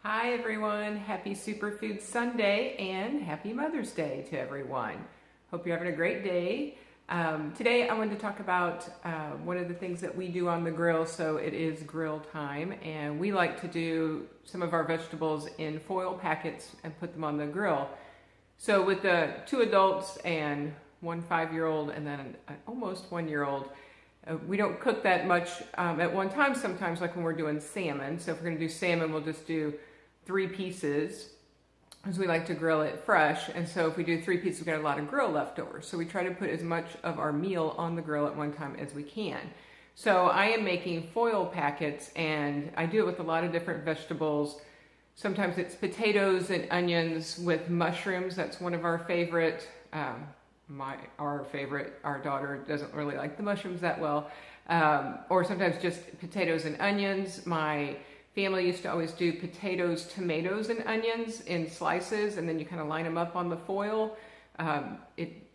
Hi everyone, happy Superfood Sunday and happy Mother's Day to everyone. Hope you're having a great day. Today I wanted to talk about one of the things that we do on the grill. So it is grill time, and we like to do some of our vegetables in foil packets and put them on the grill. So with the 2 adults and 1 5-year-old and then an almost 1-year-old, we don't cook that much at one time sometimes, like when we're doing salmon. So if we're going to do salmon, we'll just do 3 pieces, because we like to grill it fresh. And so if we do 3 pieces, we got a lot of grill left over. So we try to put as much of our meal on the grill at one time as we can. So I am making foil packets, and I do it with a lot of different vegetables. Sometimes it's potatoes and onions with mushrooms. That's one of our favorite. Our daughter doesn't really like the mushrooms that well. Or sometimes just potatoes and onions. My family used to always do potatoes, tomatoes, and onions in slices, and then you kind of line them up on the foil.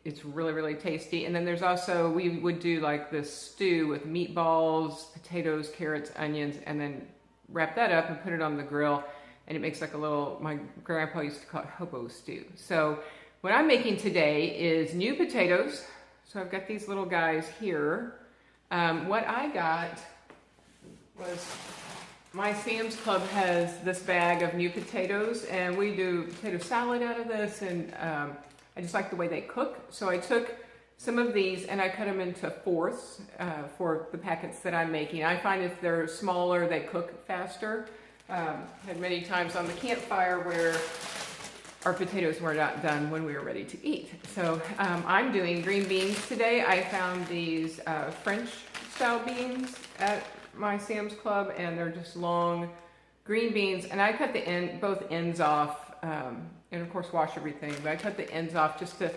It's really, really tasty. And then there's also, we would do like this stew with meatballs, potatoes, carrots, onions, and then wrap that up and put it on the grill. And it makes like a little, my grandpa used to call it hobo stew. So what I'm making today is new potatoes. So I've got these little guys here. What I got was, my Sam's Club has this bag of new potatoes, and we do potato salad out of this, and I just like the way they cook. So I took some of these and I cut them into fourths for the packets that I'm making. I find if they're smaller, they cook faster. Had many times on the campfire where our potatoes were not done when we were ready to eat. So I'm doing green beans today. I found these French style beans at my Sam's Club, and they're just long green beans, and I cut both ends off, and of course wash everything, but I cut the ends off just to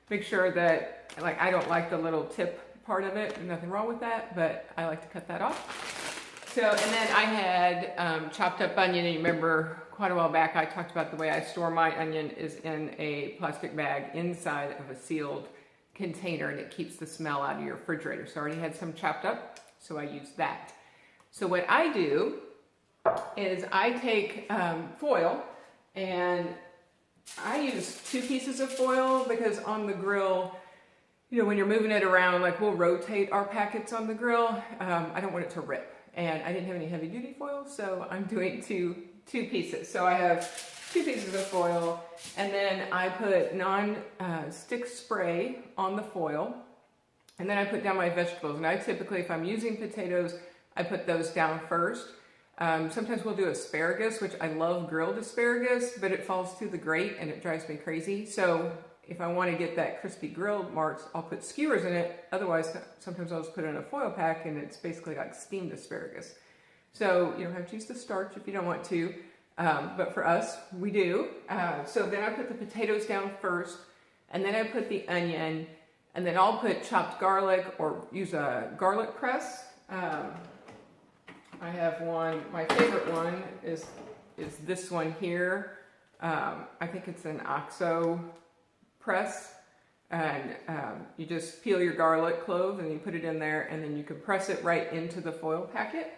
make sure that, like, I don't like the little tip part of it. There's nothing wrong with that, but I like to cut that off. So, and then I had chopped up onion, and you remember quite a while back I talked about the way I store my onion is in a plastic bag inside of a sealed container, and it keeps the smell out of your refrigerator. So I already had some chopped up, so I used that. So what I do is I take foil, and I use 2 pieces of foil, because on the grill, you know, when you're moving it around, like, we'll rotate our packets on the grill. I don't want it to rip, and I didn't have any heavy duty foil, so I'm doing two pieces. So I have 2 pieces of foil, and then I put non-stick spray on the foil, and then I put down my vegetables. And I typically, if I'm using potatoes, I put those down first. Sometimes we'll do asparagus, which I love grilled asparagus, but it falls through the grate and it drives me crazy. So if I want to get that crispy grilled marks, I'll put skewers in it. Otherwise, sometimes I'll just put it in a foil pack, and it's basically like steamed asparagus. So you don't have to use the starch if you don't want to, but for us, we do. So then I put the potatoes down first, and then I put the onion, and then I'll put chopped garlic or use a garlic press. I have one, my favorite one is this one here. I think it's an OXO press, and you just peel your garlic clove and you put it in there, and then you can press it right into the foil packet.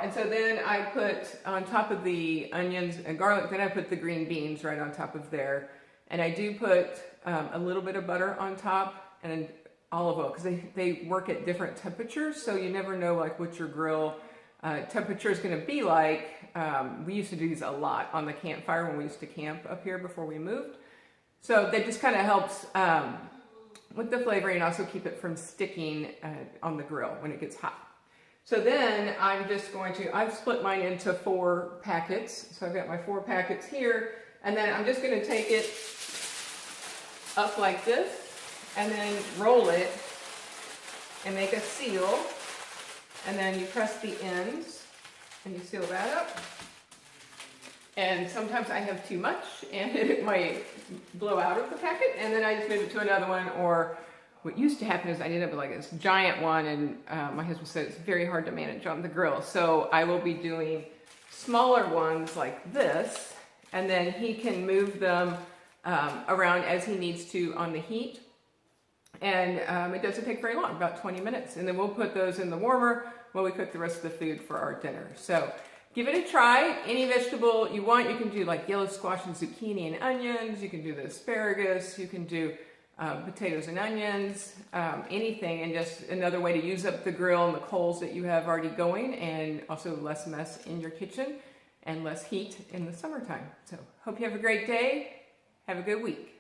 And so then I put on top of the onions and garlic, then I put the green beans right on top of there. And I do put a little bit of butter on top, and olive oil, because they work at different temperatures, so you never know like what your grill temperature is going to be like. We used to do these a lot on the campfire when we used to camp up here before we moved. So that just kind of helps with the flavoring, and also keep it from sticking on the grill when it gets hot. So then I'm just going to, I've split mine into 4 packets. So I've got my 4 packets here, and then I'm just going to take it up like this, and then roll it and make a seal, and then you press the ends and you seal that up. And sometimes I have too much and it might blow out of the packet, and then I just move it to another one. Or what used to happen is I ended up with like this giant one, and my husband said it's very hard to manage on the grill. So I will be doing smaller ones like this, and then he can move them around as he needs to on the heat. And it doesn't take very long, about 20 minutes. And then we'll put those in the warmer while we cook the rest of the food for our dinner. So give it a try. Any vegetable you want, you can do like yellow squash and zucchini and onions. You can do the asparagus. You can do potatoes and onions, anything, and just another way to use up the grill and the coals that you have already going, and also less mess in your kitchen and less heat in the summertime. So hope you have a great day. Have a good week.